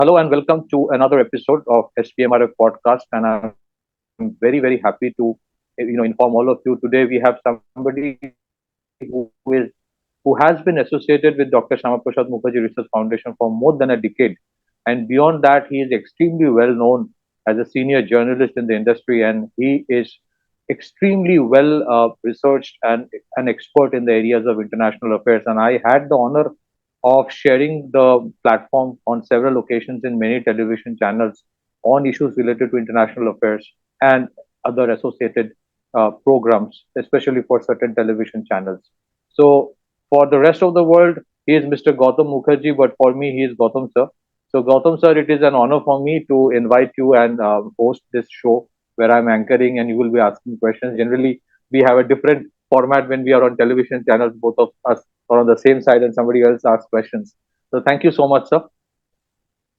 Hello and welcome to another episode of SPMRF podcast. And I'm very, very happy to, inform all of you. Today we have somebody who has been associated with Dr. Shamaprasad Mukherjee Research Foundation for more than a decade. And beyond that, he is extremely well known as a senior journalist in the industry, and he is extremely well researched and an expert in the areas of international affairs. And I had the honor of sharing the platform on several occasions in many television channels on issues related to international affairs and other associated programs, especially for certain television channels. So, for the rest of the world, he is Mr. Gautam Mukherjee, but for me, he is Gautam sir. So, Gautam sir, it is an honor for me to invite you and host this show where I'm anchoring and you will be asking questions. Generally, we have a different format when we are on television channels, both of us are on the same side and somebody else asks questions. So, thank you so much, sir.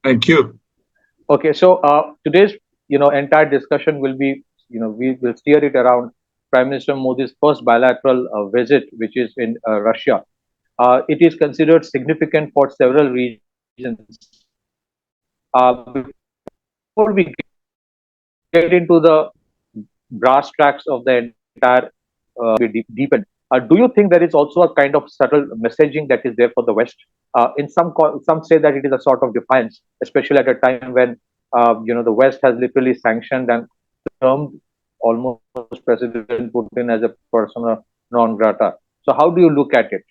Thank you. Okay, so today's entire discussion will be we will steer it around Prime Minister Modi's first bilateral visit, which is in Russia. It is considered significant for several reasons. Before we get into the brass tracks of the entire discussion, before we deepen, do you think there is also a kind of subtle messaging that is there for the West? Some say that it is a sort of defiance, especially at a time when the West has literally sanctioned and termed almost President Putin as a persona non grata. So, how do you look at it?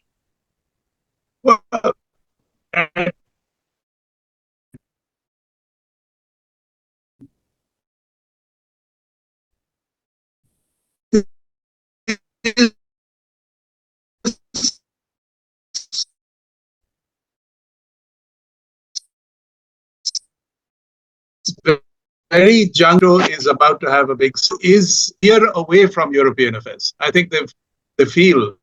Well, and it is very jungle is about to have a big is year away from European affairs. I think they feel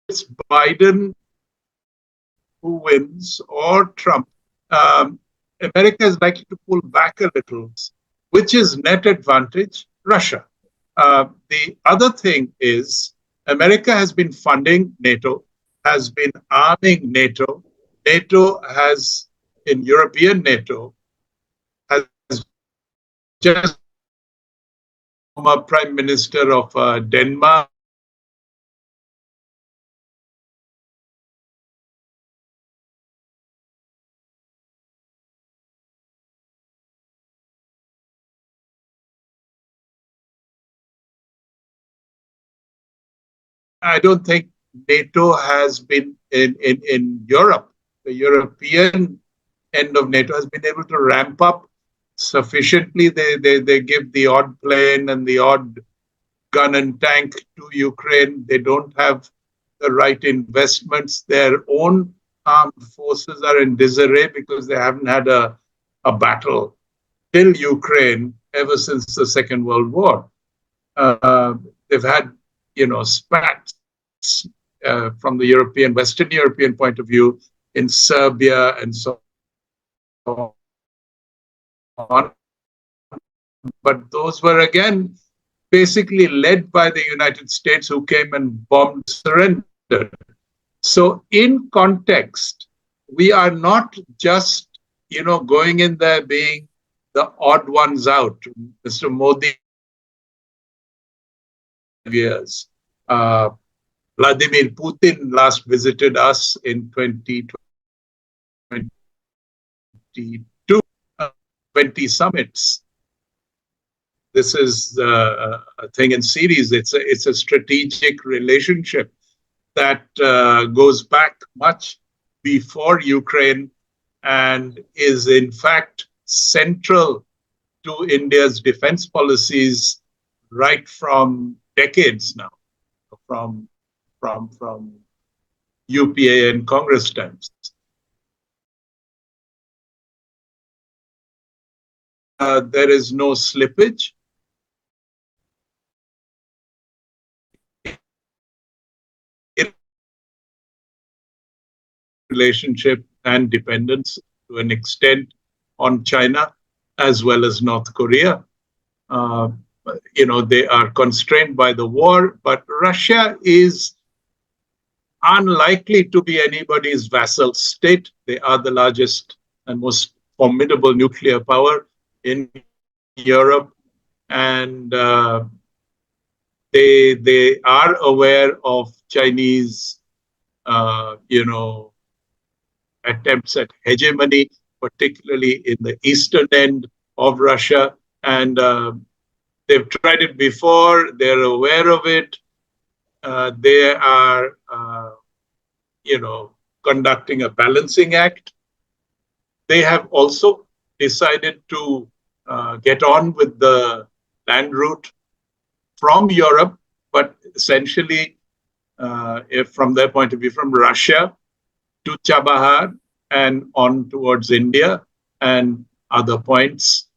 it's Biden who wins or Trump. Um, America is likely to pull back a little, which is net advantage Russia. The other thing is America has been funding NATO, has been arming NATO. NATO has, in European NATO, has just former Prime Minister of Denmark. I don't think NATO has been in Europe. The European end of NATO has been able to ramp up sufficiently. They give the odd plane and the odd gun and tank to Ukraine. They don't have the right investments. Their own armed forces are in disarray because they haven't had a battle till Ukraine ever since the Second World War. They've had, spats from the Western European point of view in Serbia and so on. But those were again basically led by the United States, who came and bombed, surrendered. So in context, we are not just, going in there being the odd ones out. Mr. Modi, years. Vladimir Putin last visited us in 2022, 20 summits. This is a thing in series. It's a strategic relationship that goes back much before Ukraine and is in fact central to India's defense policies right from decades now, from UPA and Congress times. There is no slippage. Relationship and dependence to an extent on China as well as North Korea. they are constrained by the war, but Russia is unlikely to be anybody's vassal state. They are the largest and most formidable nuclear power in Europe, and they are aware of Chinese, attempts at hegemony, particularly in the eastern end of Russia, and they've tried it before. They're aware of it. They are, conducting a balancing act. They have also decided to get on with the land route from Europe, but essentially, if from their point of view, from Russia to Chabahar and on towards India and other points,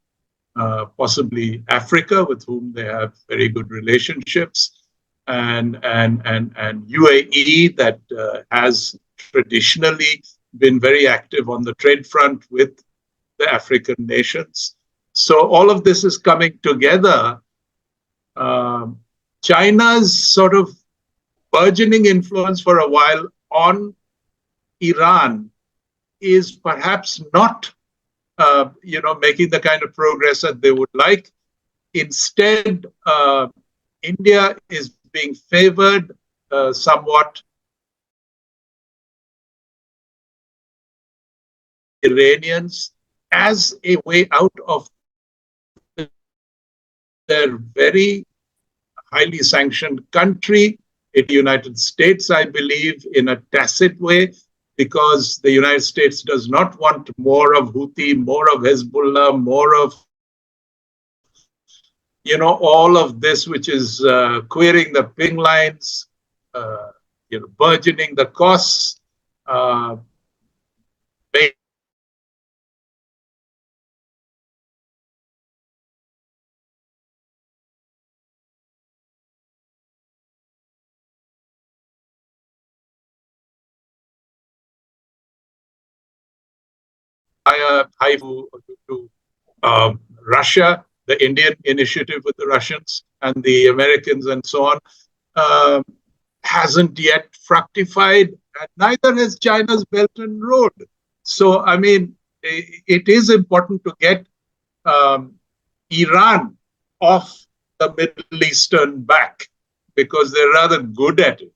possibly Africa, with whom they have very good relationships, and UAE, that has traditionally been very active on the trade front with the African nations. So all of this is coming together. China's sort of burgeoning influence for a while on Iran is perhaps not, making the kind of progress that they would like. Instead, India is being favored somewhat Iranians as a way out of their very highly sanctioned country. In the United States, I believe, in a tacit way, because the United States does not want more of Houthi, more of Hezbollah, more of, all of this, which is queering the ping lines, burgeoning the costs, high to Russia, the Indian initiative with the Russians and the Americans and so on, hasn't yet fructified, and neither has China's Belt and Road. So, I mean, it is important to get Iran off the Middle Eastern back, because they're rather good at it.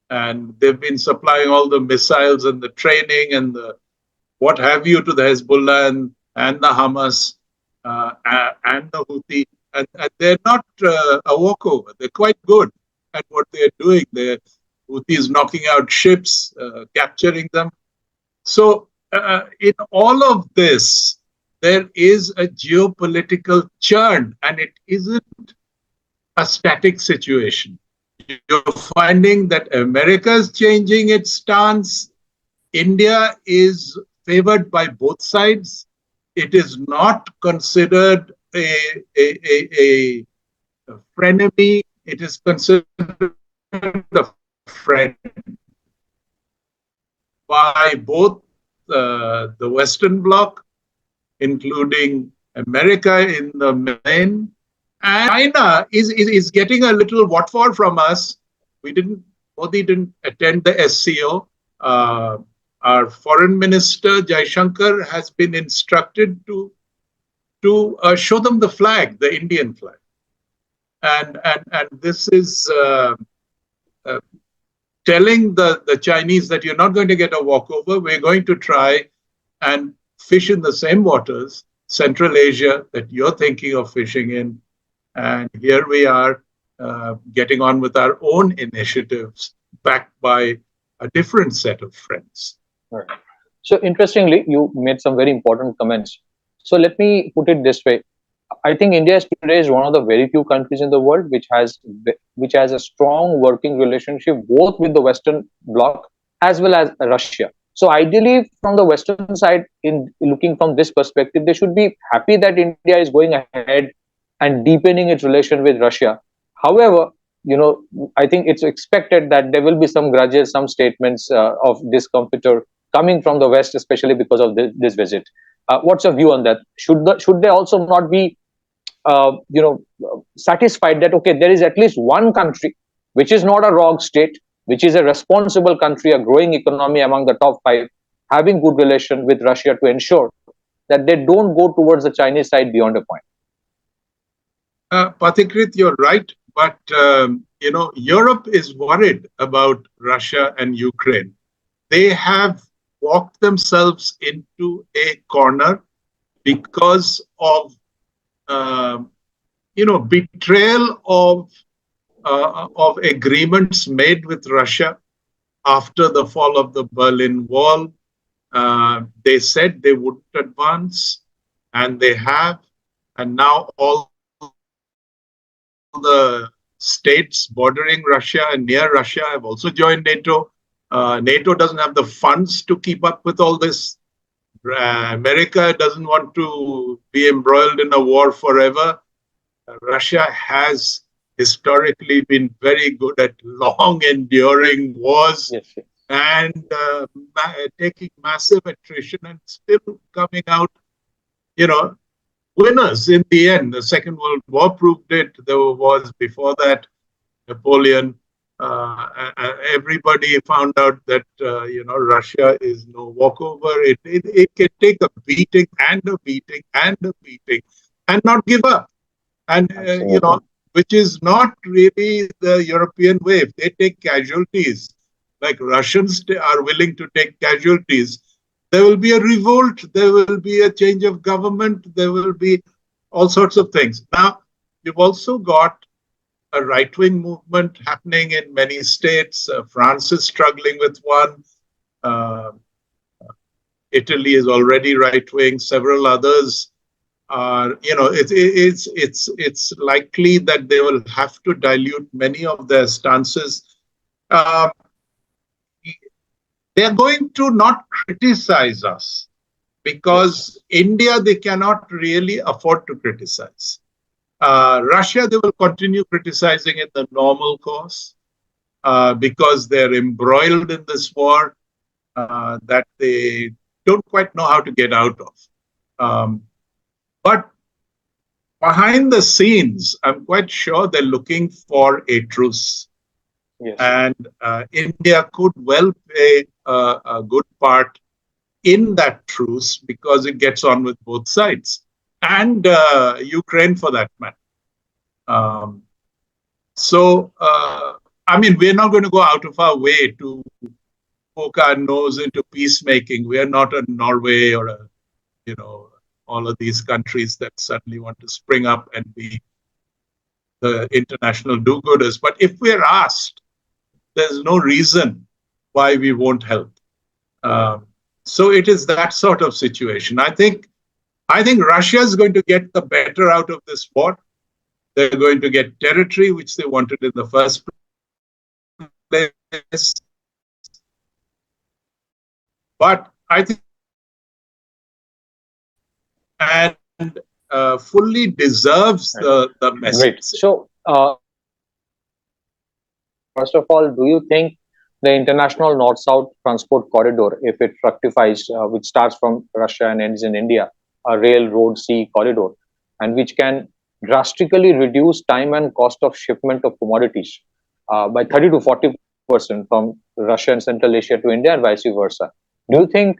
And they've been supplying all the missiles and the training and the what have you to the Hezbollah and the Hamas and the Houthi. And they're not a walkover. They're quite good at what they're doing. The Houthis knocking out ships, capturing them. So in all of this, there is a geopolitical churn, and it isn't a static situation. You're finding that America is changing its stance. India is favored by both sides. It is not considered a frenemy. It is considered a friend by both the Western Bloc, including America in the main, and China is getting a little what for from us. Modi didn't attend the SCO. Our foreign minister, Jaishankar, has been instructed to show them the flag, the Indian flag. And this is telling the Chinese that you're not going to get a walkover. We're going to try and fish in the same waters, Central Asia, that you're thinking of fishing in. And here we are getting on with our own initiatives, backed by a different set of friends. Right. So interestingly, you made some very important comments. So let me put it this way. I think India today is one of the very few countries in the world which has a strong working relationship both with the Western Bloc as well as Russia. So ideally, from the Western side, in looking from this perspective, they should be happy that India is going ahead and deepening its relation with Russia. However, I think it's expected that there will be some grudges, some statements of discomfiture coming from the West, especially because of this visit. What's your view on that? Should they also not be satisfied that, okay, there is at least one country which is not a rogue state, which is a responsible country, a growing economy among the top five, having good relation with Russia to ensure that they don't go towards the Chinese side beyond a point. Pathikrit, you're right, but Europe is worried about Russia and Ukraine. They have walked themselves into a corner because of betrayal of agreements made with Russia after the fall of the Berlin Wall. They said they wouldn't advance, and they have, and now all the states bordering Russia and near Russia have also joined NATO. NATO doesn't have the funds to keep up with all this. America doesn't want to be embroiled in a war forever. Russia has historically been very good at long enduring wars. Yes. And taking massive attrition and still coming out, winners in the end. The Second World War proved it. There were wars before that, Napoleon. Everybody found out that Russia is no walkover. It can take a beating and a beating and a beating and not give up. And which is not really the European way. If they take casualties, like Russians are willing to take casualties, there will be a revolt, there will be a change of government, there will be all sorts of things. Now, you've also got a right-wing movement happening in many states. France is struggling with one. Italy is already right-wing. Several others are, it's likely that they will have to dilute many of their stances. They are going to not criticize us because India, they cannot really afford to criticize. Russia, they will continue criticizing in the normal course because they're embroiled in this war that they don't quite know how to get out of. But behind the scenes, I'm quite sure they're looking for a truce. Yes. And India could well play a good part in that truce because it gets on with both sides, and Ukraine for that matter. We're not going to go out of our way to poke our nose into peacemaking. We are not a Norway or all of these countries that suddenly want to spring up and be the international do-gooders. But if we're asked, there's no reason why we won't help. So it is that sort of situation. I think Russia is going to get the better out of this war. They're going to get territory, which they wanted in the first place. But I think and fully deserves the message. Great. So, first of all, do you think the international North-South transport corridor, if it fructifies, which starts from Russia and ends in India, a rail, road, sea corridor, and which can drastically reduce time and cost of shipment of commodities by 30 to 40% from Russia and Central Asia to India and vice versa? Do you think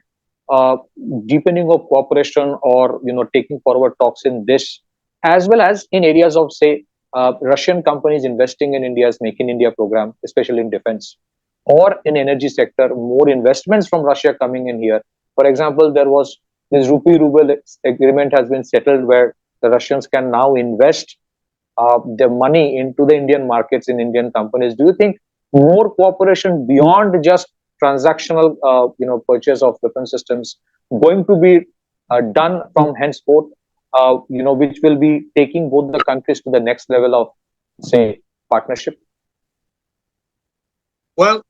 deepening of cooperation or taking forward talks in this, as well as in areas of, say, Russian companies investing in India's Make in India program, especially in defense, or in energy sector, more investments from Russia coming in here? For example, there was this rupee-ruble agreement has been settled where the Russians can now invest their money into the Indian markets in Indian companies. Do you think more cooperation beyond just transactional, purchase of weapon systems going to be done from henceforth, which will be taking both the countries to the next level of, say, partnership? Well,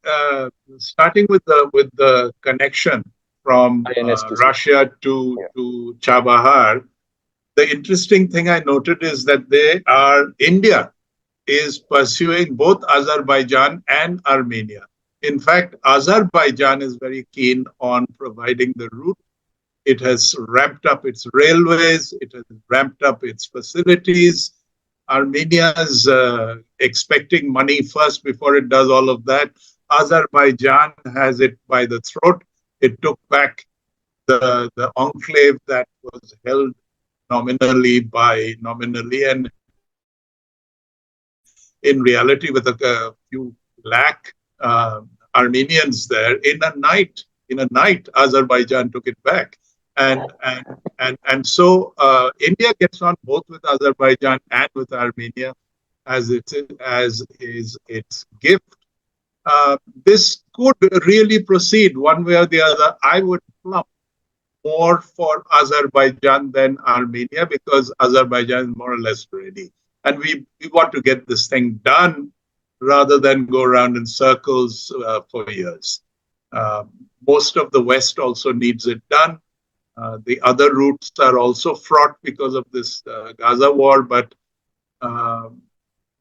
starting with the connection from Russia to Chabahar, the interesting thing I noted is that India is pursuing both Azerbaijan and Armenia. In fact, Azerbaijan is very keen on providing the route It has ramped up its railways. It has ramped up its facilities. Armenia is expecting money first before it does all of that. Azerbaijan has it by the throat. It took back the enclave that was held nominally and in reality with a few lakh Armenians there in a night Azerbaijan took it back. And India gets on both with Azerbaijan and with Armenia as is its gift. This could really proceed one way or the other. I would plump more for Azerbaijan than Armenia because Azerbaijan is more or less ready. And we want to get this thing done rather than go around in circles for years. Most of the West also needs it done. The other routes are also fraught because of this Gaza war, but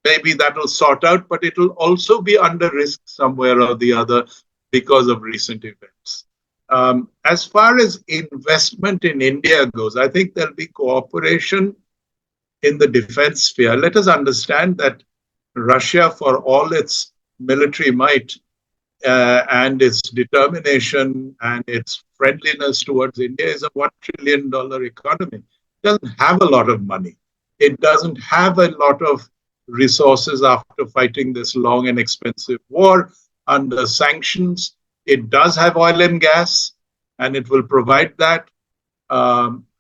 maybe that will sort out, but it will also be under risk somewhere or the other because of recent events. As far as investment in India goes, I think there'll be cooperation in the defense sphere. Let us understand that Russia, for all its military might and its determination and its friendliness towards India, is a $1 trillion economy. It doesn't have a lot of money. It doesn't have a lot of resources after fighting this long and expensive war under sanctions. It does have oil and gas, and it will provide that.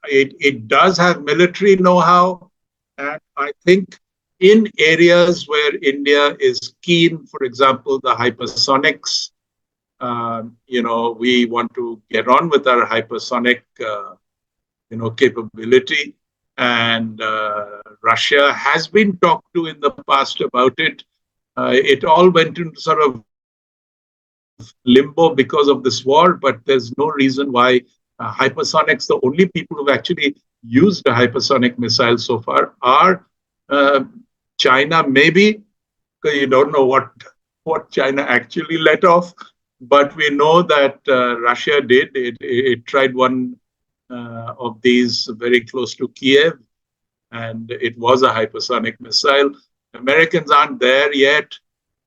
It does have military know-how, and I think in areas where India is keen, for example, the hypersonics, we want to get on with our hypersonic, capability. And Russia has been talked to in the past about it. It all went into sort of limbo because of this war, but there's no reason why hypersonics, the only people who've actually used a hypersonic missile so far are China, maybe, because you don't know what China actually let off. But we know that Russia did. It tried one of these very close to Kiev, and it was a hypersonic missile. Americans aren't there yet.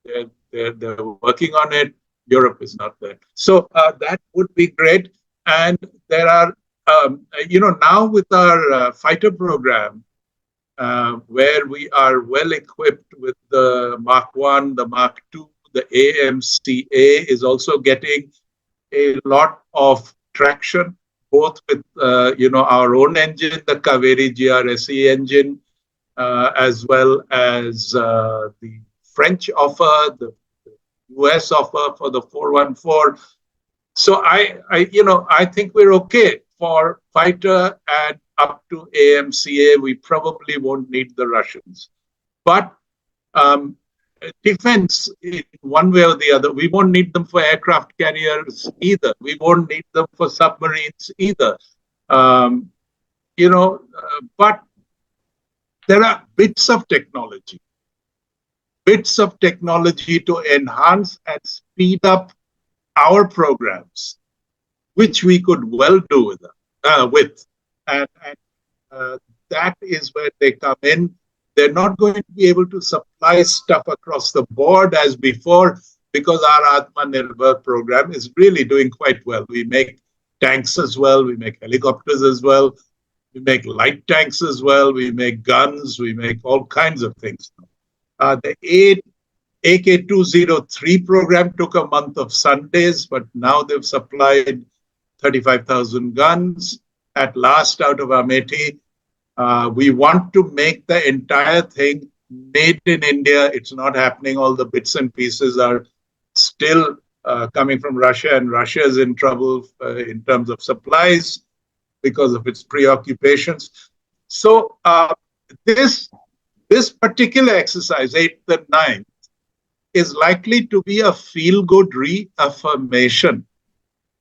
They're working on it. Europe is not there. So that would be great. And there are, now with our fighter program, where we are well equipped with the Mark 1, the Mark 2, the AMCA is also getting a lot of traction, both with, our own engine, the Kaveri GRSE engine, as well as the French offer, the US offer for the 414. So I think we're okay for fighter and up to AMCA. We probably won't need the Russians. But defense, in one way or the other, we won't need them for aircraft carriers either. We won't need them for submarines either. But there are bits of technology to enhance and speed up our programs, which we could well do with. And that is where they come in. They're not going to be able to supply stuff across the board as before, because our Atmanirbhar program is really doing quite well. We make tanks as well, we make helicopters as well, we make light tanks as well, we make guns, we make all kinds of things. The AK-203 program took a month of Sundays, but now they've supplied 35,000 guns at last out of Amethi. We want to make the entire thing made in India. It's not happening. All the bits and pieces are still coming from Russia, and Russia is in trouble in terms of supplies because of its preoccupations. So this particular exercise, 8th and 9th, is likely to be a feel-good reaffirmation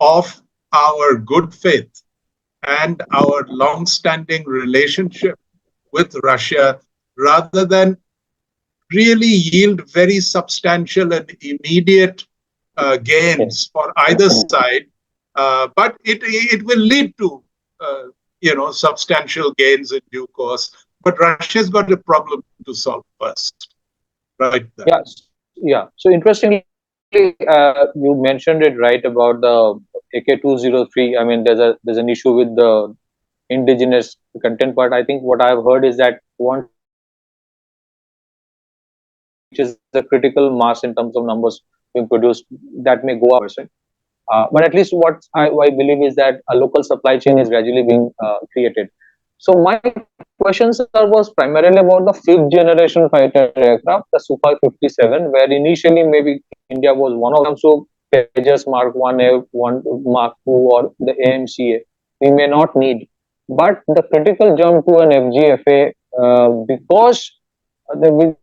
of our good faith and our long-standing relationship with Russia, rather than really yield very substantial and immediate gains for either side. But it will lead to substantial gains in due course. But Russia's got a problem to solve first, right there. Yeah. So interestingly, you mentioned it right about the AK-203. I mean, there's an issue with the indigenous content, but I think what I've heard is that once it reaches the critical mass in terms of numbers being produced, that may go up 100%. But at least what I believe is that a local supply chain is gradually being created. So my questions was primarily about the fifth generation fighter aircraft, the Sukhoi 57, where initially maybe India was one of them. So Tejas Mark 1A, 1 Mark 2, or the AMCA, we may not need. But the critical jump to an FGFA, because with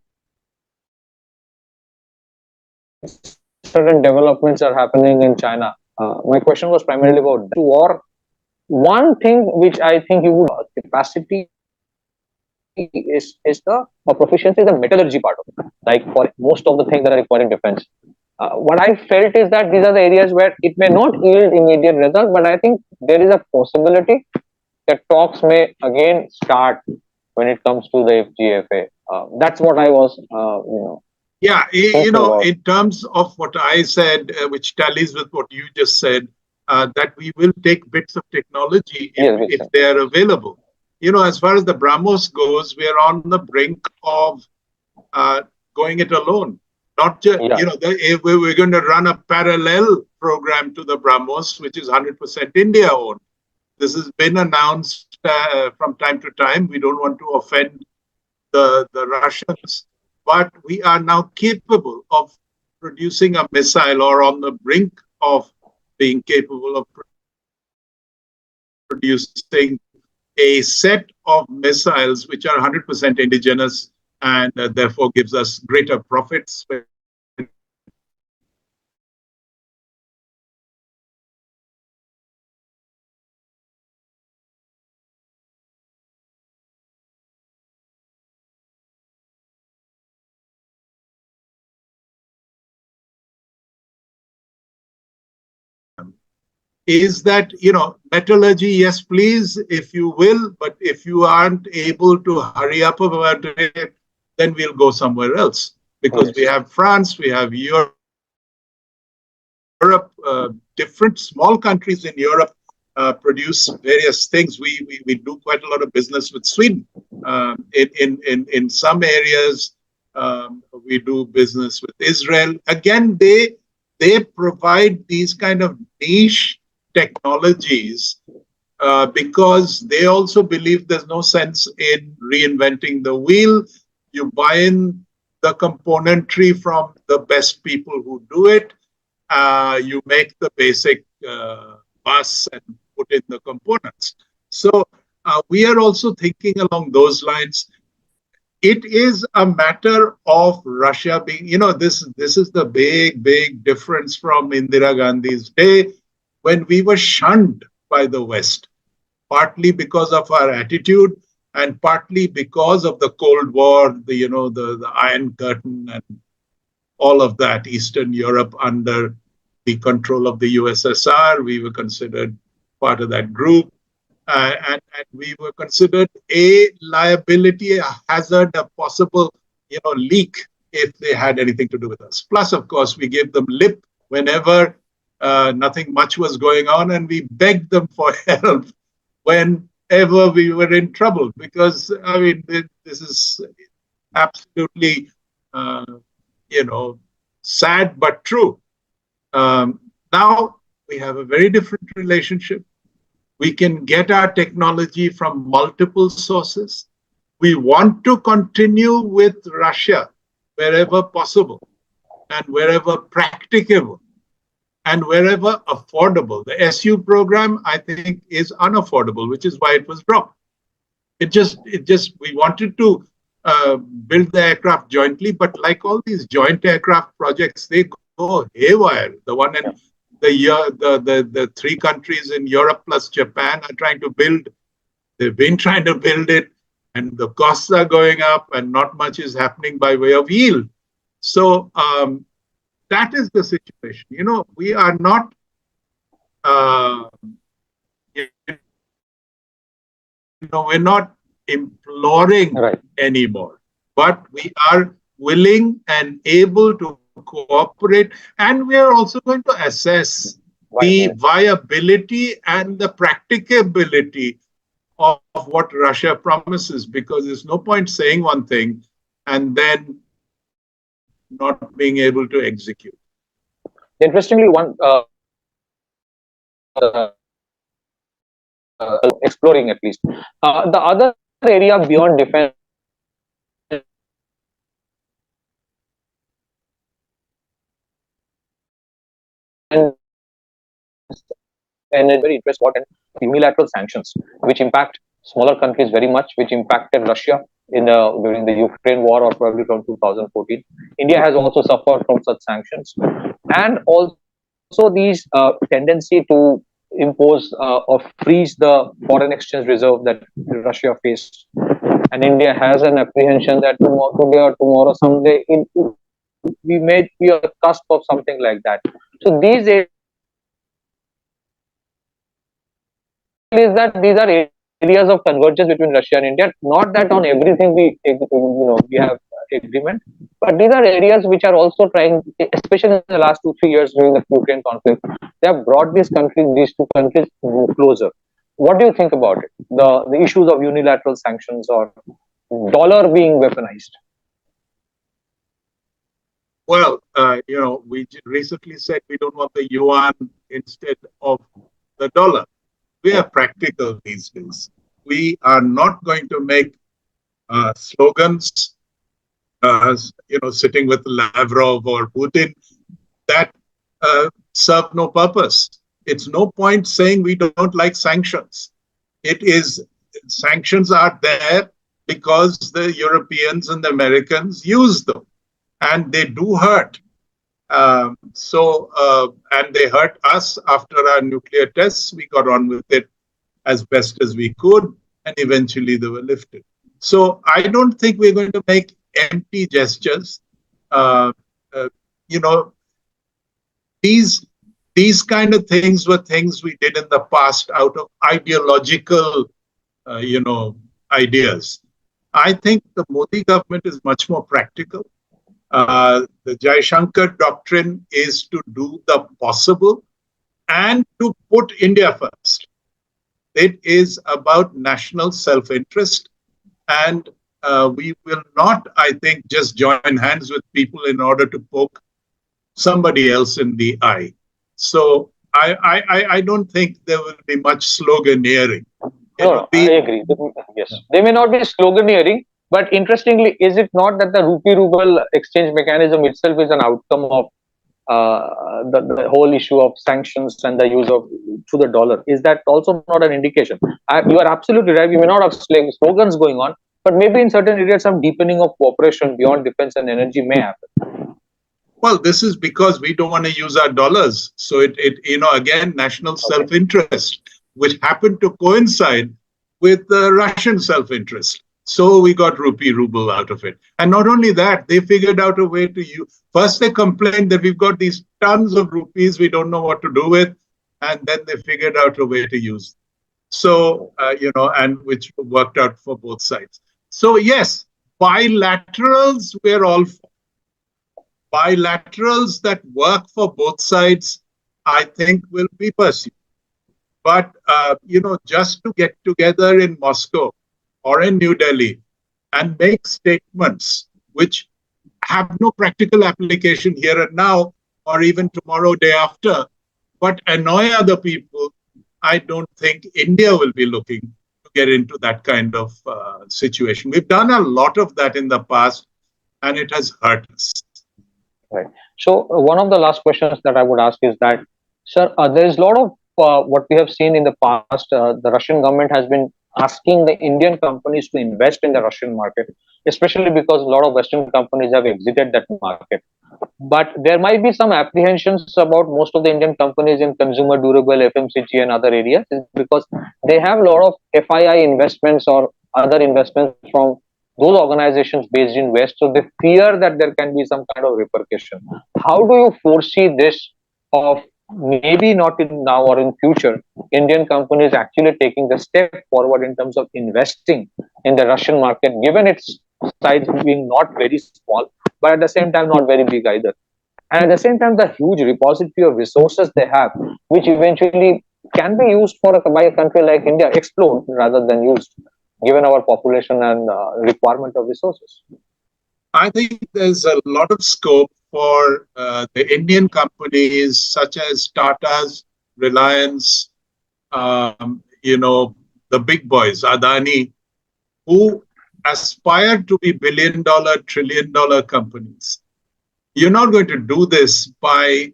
certain developments are happening in China. My question was primarily about that. War. One thing which I think you would capacity is the proficiency is the metallurgy part of it. Like for most of the things that are required in defense. What I felt is that these are the areas where it may not yield immediate results, but I think there is a possibility that talks may again start when it comes to the FGFA. That's what I was, Yeah, hopeful about. in terms of what I said, which tallies with what you just said, that we will take bits of technology Yes, if they are available. As far as the BrahMos goes, we are on the brink of uh, going it alone. Not just, yeah, we're going to run a parallel program to the BrahMos, which is 100% India owned. This has been announced from time to time. We don't want to offend the Russians, but we are now capable of producing a missile, or on the brink of being capable of producing a set of missiles which are 100% indigenous, and therefore gives us greater profits when is that, metallurgy, yes, please, if you will, but if you aren't able to hurry up about it, then we'll go somewhere else. Because we yes, have France, we have Europe, different small countries in Europe produce various things. We do quite a lot of business with Sweden. In some areas, we do business with Israel. Again, they provide these kind of niche technologies because they also believe there's no sense in reinventing the wheel. You buy in the componentry from the best people who do it. You make the basic bus and put in the components. So we are also thinking along those lines. It is a matter of Russia being, this is the big difference from Indira Gandhi's day, when we were shunned by the West, partly because of our attitude and partly because of the Cold War, the Iron Curtain and all of that, Eastern Europe under the control of the USSR. We were considered part of that group. And we were considered a liability, a hazard, a possible, leak if they had anything to do with us. Plus, of course, we gave them lip whenever nothing much was going on, and we begged them for help whenever we were in trouble. Because, I mean, this is absolutely, sad but true. Now we have a very different relationship. We can get our technology from multiple sources. We want to continue with Russia wherever possible and wherever practicable and wherever affordable. The SU program, I think, is unaffordable, which is why it was dropped. We wanted to build the aircraft jointly, but like all these joint aircraft projects, they go haywire. The one in the three countries in Europe plus Japan are trying to build. They've been trying to build it, and the costs are going up, and not much is happening by way of yield. So that is the situation. We are not uh, we're not imploring Right. anymore, but we are willing and able to cooperate, and we are also going to assess the Right. viability and the practicability of what Russia promises, because there's no point saying one thing and then not being able to execute. Interestingly, one exploring at least the other area beyond defense and energy very important unilateral sanctions, which impact smaller countries very much, which impacted Russia in the during the Ukraine war or probably from 2014. India has also suffered from such sanctions, and also these tendency to impose or freeze the foreign exchange reserve that Russia faced. And India has an apprehension that tomorrow, today or tomorrow, someday, we may be on the cusp of something like that. So these areas of convergence between Russia and India, not that on everything not that on everything we have agreement, but these are areas which are also trying, especially in the last 2 3 years during the Ukraine conflict, they have brought these two countries closer. What do you think about it? The issues of unilateral sanctions or dollar being weaponized? Well, we recently said we don't want the yuan instead of the dollar. We Yeah. are practical these days. We are not going to make slogans, sitting with Lavrov or Putin that serve no purpose. It's no point saying we don't like sanctions. It is sanctions are there because the Europeans and the Americans use them, and they do hurt. And they hurt us after our nuclear tests. We got on with it as best as we could, and eventually they were lifted. So I don't think we're going to make empty gestures. Uh, uh, you know, these these kind of things were things we did in the past out of ideological, ideas. I think the Modi government is much more practical. The Jaishankar doctrine is to do the possible and to put India first. It is about national self interest. And we will not, I think, just join hands with people in order to poke somebody else in the eye. So I don't think there will be much sloganeering. No, no, I agree. Yes, they may not be sloganeering, but interestingly, is it not that the rupee ruble exchange mechanism itself is an outcome of the whole issue of sanctions and the use of to the dollar? Is that also not an indication? You are absolutely right. We may not have slogans going on, but maybe in certain areas, some deepening of cooperation beyond defense and energy may happen. Well, this is because we don't want to use our dollars. So again, national self-interest, which happened to coincide with the Russian self-interest. So we got rupee ruble out of it. And not only that, they figured out a way to use. First, they complained that we've got these tons of rupees we don't know what to do with. And then they figured out a way to use. So, and which worked out for both sides. So, yes, bilaterals, we're all for. Bilaterals that work for both sides, I think, will be pursued. But, just to get together in Moscow or in New Delhi and make statements which have no practical application here and now, or even tomorrow, day after, but annoy other people, I don't think India will be looking to get into that kind of situation. We've done a lot of that in the past, and it has hurt us. Right. So one of the last questions that I would ask is that, sir, there is a lot of what we have seen in the past. The Russian government has been asking the Indian companies to invest in the Russian market, especially because a lot of Western companies have exited that market. But there might be some apprehensions about most of the Indian companies in consumer durable, FMCG, and other areas, because they have a lot of FII investments or other investments from those organizations based in West. So they fear that there can be some kind of repercussion. How do you foresee this of maybe not in now or in future, Indian companies actually taking the step forward in terms of investing in the Russian market, given its size being not very small, but at the same time not very big either. And at the same time, the huge repository of resources they have, which eventually can be used by a country like India, explode rather than used, given our population and requirement of resources. I think there's a lot of scope for the Indian companies such as Tata's, Reliance, the big boys, Adani, who aspire to be billion-dollar, trillion-dollar companies. You're not going to do this by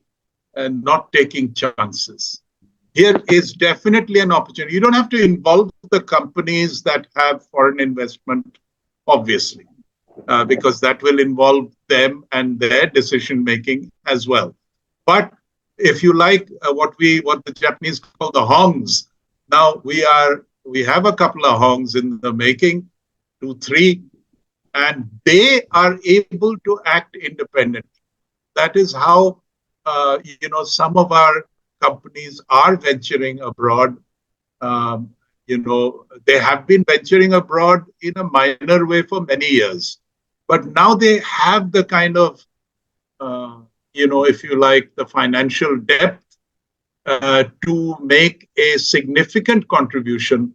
not taking chances. Here is definitely an opportunity. You don't have to involve the companies that have foreign investment, obviously, because that will involve them and their decision making as well. But if you like what the Japanese call the hongs, now we have a couple of hongs in the making, 2, 3, and they are able to act independently. That is how some of our companies are venturing abroad. They have been venturing abroad in a minor way for many years, but now they have the kind of if you like, the financial depth to make a significant contribution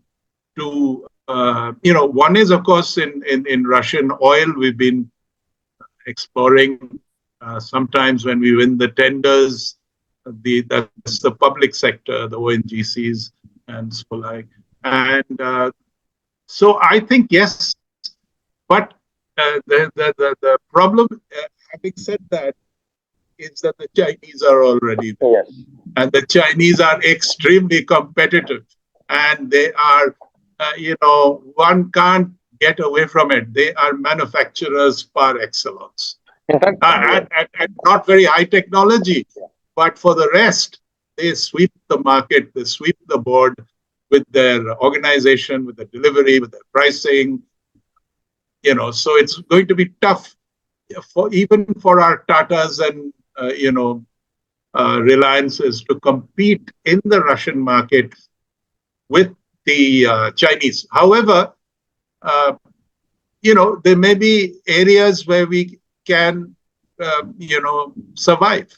to, one is, of course, in Russian oil, we've been exploring. Sometimes when we win the tenders, that's the public sector, the ONGCs and so like. And so I think, yes, but the problem, having said that, is that the Chinese are already there. Yes. And the Chinese are extremely competitive. And they are, one can't get away from it. They are manufacturers par excellence. In fact, and not very high technology. But for the rest, they sweep the market, they sweep the board with their organization, with the delivery, with their pricing. So it's going to be tough even for our Tatas and Reliances to compete in the Russian market with the Chinese. However, there may be areas where we can, survive.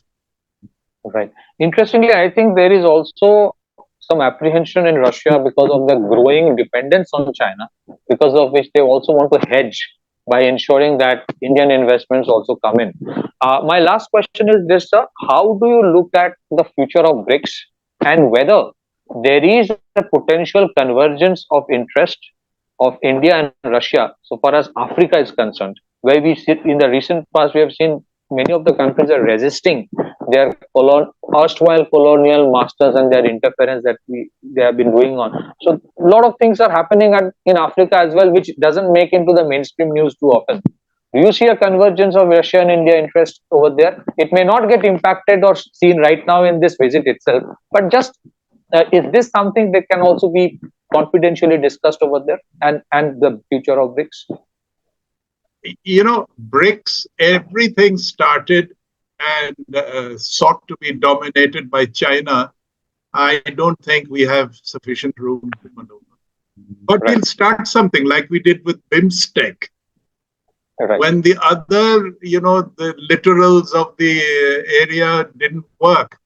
Right. Interestingly, I think there is also some apprehension in Russia because of the growing dependence on China, because of which they also want to hedge by ensuring that Indian investments also come in. My last question is this, sir. How do you look at the future of BRICS and whether there is a potential convergence of interest of India and Russia so far as Africa is concerned, where we sit in the recent past, we have seen many of the countries are resisting their erstwhile colonial masters and their interference that they have been doing on. So a lot of things are happening in Africa as well, which doesn't make into the mainstream news too often. Do you see a convergence of Russia and India interests over there? It may not get impacted or seen right now in this visit itself, but just is this something that can also be confidentially discussed over there, and the future of BRICS? BRICS, everything started and sought to be dominated by China. I don't think we have sufficient room to maneuver. But We'll start something like we did with BIMSTEC. Right. When the other, the littorals of the area didn't work,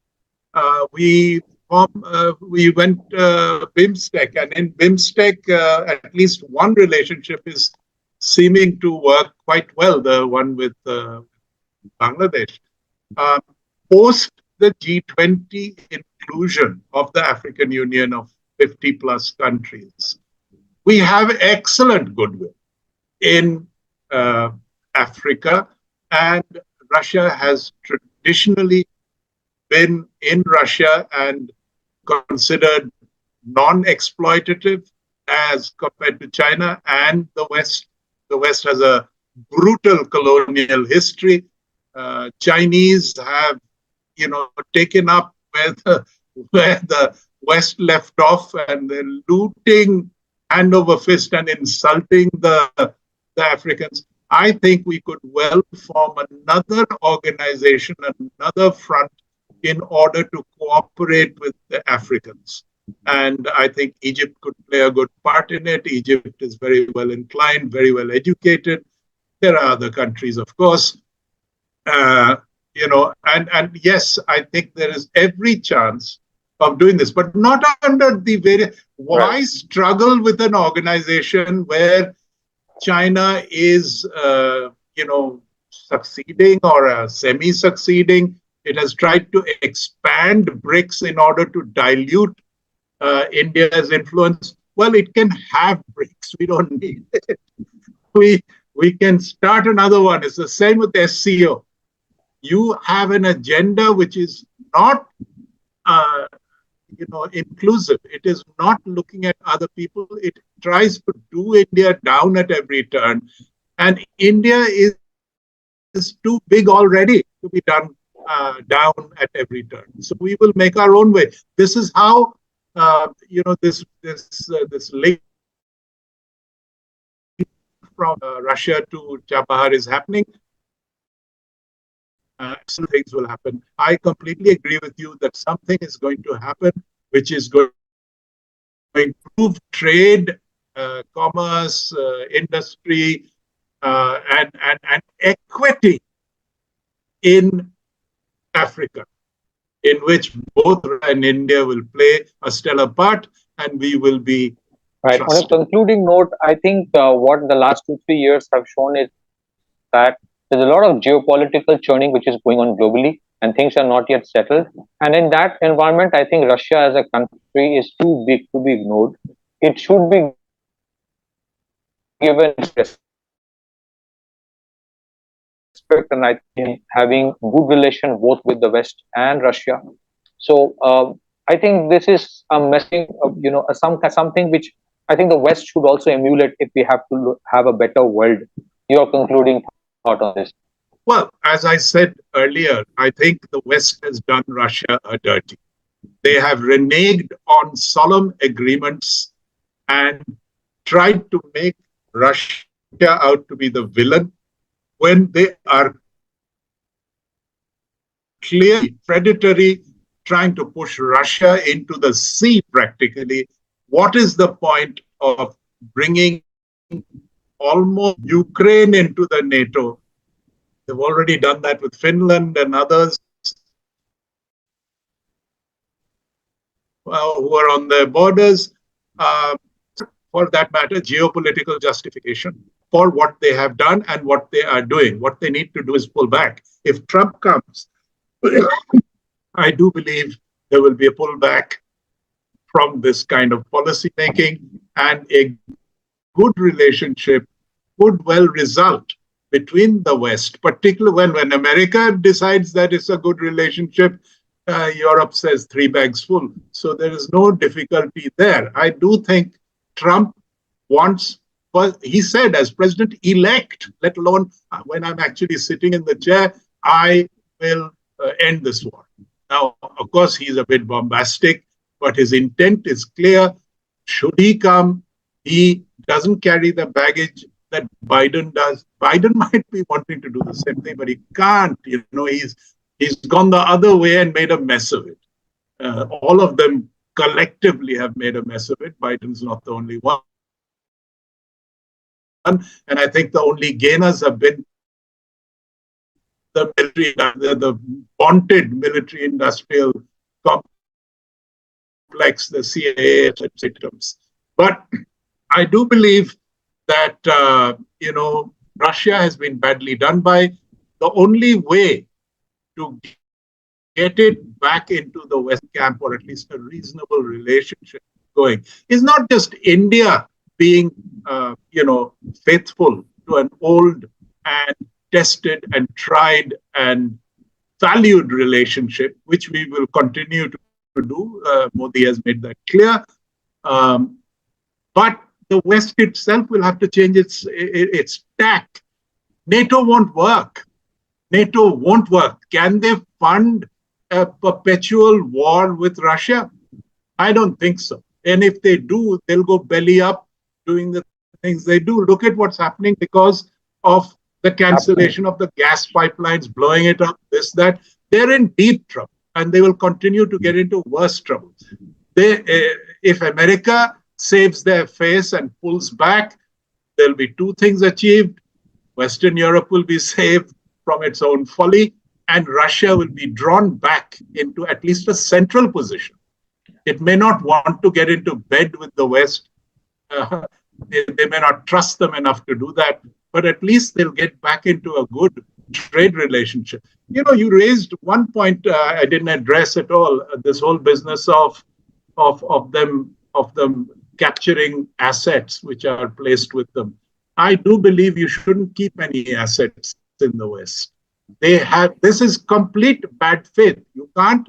we went BIMSTEC, and in BIMSTEC, at least one relationship is seeming to work quite well, the one with Bangladesh. Post the G20 inclusion of the African Union of 50 plus countries, we have excellent goodwill in Africa, and Russia has traditionally been in Russia and considered non-exploitative as compared to China and the West. The West has a brutal colonial history. Chinese have, taken up where the West left off, and they're looting hand over fist and insulting the Africans. I think we could well form another organization, another front in order to cooperate with the Africans. And I think Egypt could play a good part in it. Egypt is very well inclined, very well educated. There are other countries, of course. Uh, and yes, I think there is every chance of doing this, but not under the very. Why struggle with an organization where China is, succeeding or semi-succeeding? It has tried to expand BRICS in order to dilute India's influence. Well, it can have BRICS. We don't need it. We can start another one. It's the same with SCO. You have an agenda which is not, inclusive. It is not looking at other people. It tries to do India down at every turn. And India is too big already to be done down at every turn. So we will make our own way. This is how, this link from Russia to Chabahar is happening. Some things will happen. I completely agree with you that something is going to happen, which is going to improve trade, commerce, industry, and equity in Africa, in which both and India will play a stellar part, and we will be right. trusted. On a concluding note, I think what the last 2-3 years have shown is that there's a lot of geopolitical churning which is going on globally, and things are not yet settled. And in that environment, I think Russia as a country is too big to be ignored. It should be given respect, and I think having good relation both with the West and Russia. So I think this is a messaging, something which I think the West should also emulate if we have to have a better world. Your concluding thought on this? Well, as I said earlier, I think the West has done Russia a dirty. They have reneged on solemn agreements and tried to make Russia out to be the villain when they are clearly predatory, trying to push Russia into the sea practically. What is the point of bringing almost Ukraine into the NATO? They've already done that with Finland and others who are on their borders. For that matter, geopolitical justification for what they have done and what they are doing. What they need to do is pull back. If Trump comes, I do believe there will be a pullback from this kind of policy making, and a good relationship could well result between the West, particularly when America decides that it's a good relationship. Europe says 3 bags full. So there is no difficulty there. I do think Trump wants, he said as president-elect, let alone when I'm actually sitting in the chair, I will end this war. Now, of course, he's a bit bombastic, but his intent is clear. Should he come, he doesn't carry the baggage that Biden does. Biden might be wanting to do the same thing, but he can't. He's gone the other way and made a mess of it. All of them collectively have made a mess of it. Biden's not the only one. And I think the only gainers have been the military, the vaunted military industrial complex, the CIA, etc. But I do believe that, Russia has been badly done by. The only way to get it back into the West camp, or at least a reasonable relationship going, is not just India being, faithful to an old and tested and tried and valued relationship, which we will continue to do. Modi has made that clear. But the West itself will have to change its tack. NATO won't work. NATO won't work. Can they fund a perpetual war with Russia? I don't think so. And if they do, they'll go belly up doing the things they do. Look at what's happening because of the cancellation of the gas pipelines, blowing it up, this, that. They're in deep trouble. and they will continue to get into worse trouble. If America saves their face and pulls back, there'll be two things achieved. Western Europe will be saved from its own folly, and Russia will be drawn back into at least a central position. It may not want to get into bed with the West. They may not trust them enough to do that, but at least they'll get back into a good trade relationship. You raised one point I didn't address at all. This whole business of them capturing assets which are placed with them. I do believe you shouldn't keep any assets in the West. This is complete bad faith. You can't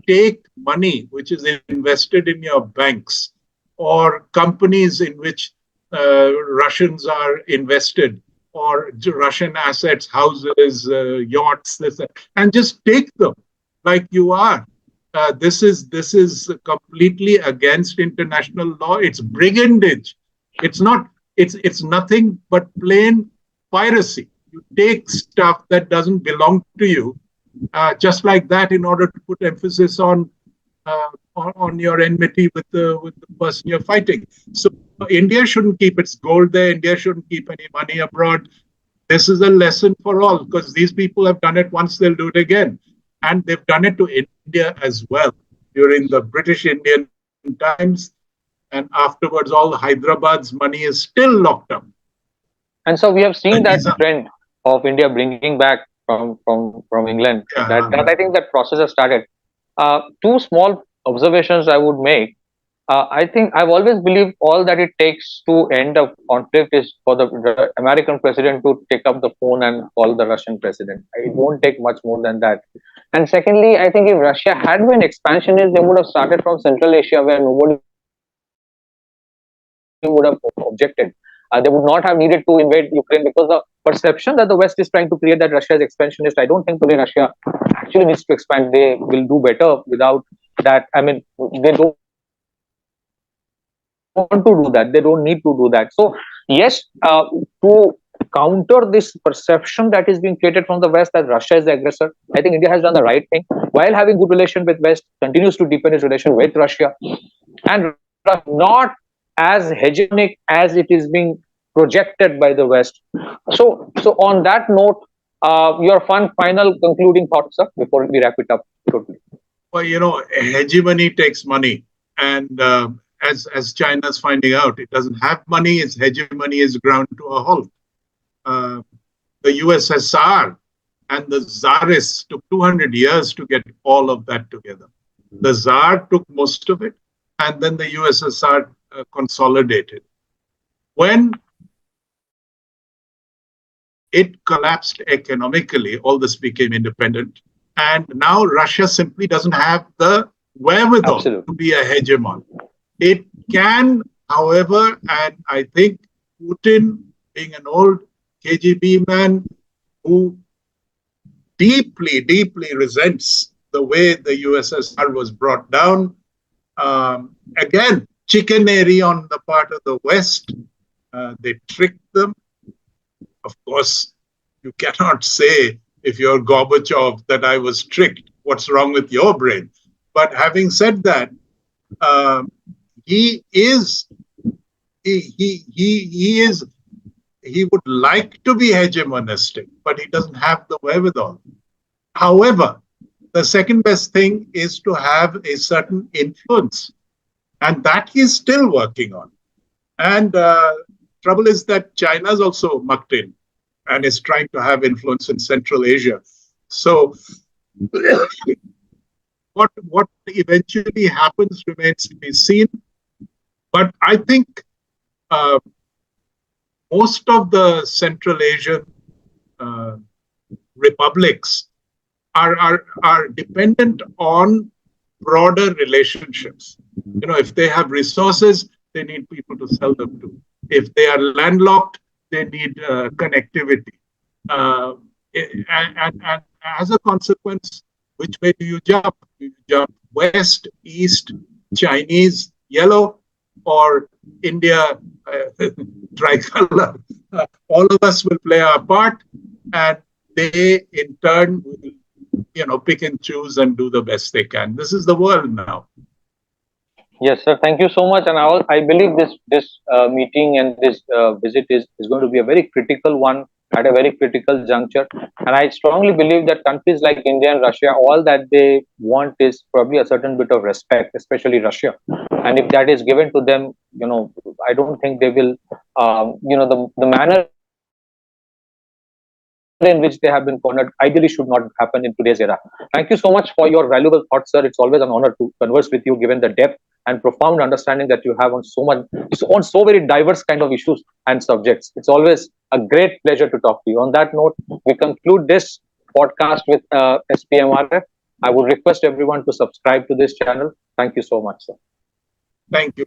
take money which is invested in your banks or companies in which Russians are invested, or Russian assets, houses, yachts, and just take them like you are. This is completely against international law. It's brigandage. It's nothing but plain piracy. You take stuff that doesn't belong to you, just like that, in order to put emphasis on your enmity with the person you're fighting. So India shouldn't keep its gold there. India shouldn't keep any money abroad. This is a lesson for all, because these people have done it once, they'll do it again. And they've done it to India as well during the British Indian times. And afterwards, all Hyderabad's money is still locked up. And so we have seen that trend of India bringing back from England. Yeah. That I think that process has started. Two small observations I would make. I think I've always believed all that it takes to end a conflict is for the American president to take up the phone and call the Russian president. It won't take much more than that. And secondly, I think if Russia had been expansionist, they would have started from Central Asia, where nobody would have objected. They would not have needed to invade Ukraine, because the perception that the West is trying to create that Russia is expansionist, I don't think today Russia actually needs to expand. They will do better without that. I mean, they don't want to do that. They don't need to do that. So yes, to counter this perception that is being created from the West that Russia is the aggressor, I think India has done the right thing. While having good relation with West, continues to deepen its relation with Russia, and not as hegemonic as it is being projected by the West. So on that note, your final concluding thoughts, sir, before we wrap it up totally. Well, hegemony takes money, and as China's finding out, it doesn't have money. Its hegemony is ground to a halt. The USSR and the Tsarists took 200 years to get all of that together. The Tsar took most of it, and then the USSR consolidated. When it collapsed economically, all this became independent, and now Russia simply doesn't have the wherewithal to be a hegemon. It can, however, and I think Putin, being an old KGB man who deeply, deeply resents the way the USSR was brought down, again, chicanery on the part of the West. They tricked them. Of course, you cannot say, if you're Gorbachev, that I was tricked. What's wrong with your brain? But having said that, he would like to be hegemonistic, but he doesn't have the wherewithal. However, the second best thing is to have a certain influence, and that he's still working on. And trouble is that China's also mucked in and is trying to have influence in Central Asia. So what eventually happens remains to be seen. But I think most of the Central Asian republics are dependent on broader relationships. If they have resources, they need people to sell them to. If they are landlocked, they need connectivity. And as a consequence, which way do you jump? Do you jump west, east, Chinese, yellow, or India, tricolor? All of us will play our part, and they in turn will pick and choose and do the best they can. This is the world now. Yes, sir. Thank you so much. And I believe this meeting and this visit is going to be a very critical one at a very critical juncture. And I strongly believe that countries like India and Russia, all that they want is probably a certain bit of respect, especially Russia. And if that is given to them, I don't think they will, the manner in which they have been cornered ideally should not happen in today's era. Thank you so much for your valuable thoughts, sir. It's always an honor to converse with you, given the depth and profound understanding that you have on so very diverse kind of issues and subjects. It's always a great pleasure to talk to you. On that note, we conclude this podcast with SPMRF. I would request everyone to subscribe to this channel. Thank you so much, sir. Thank you.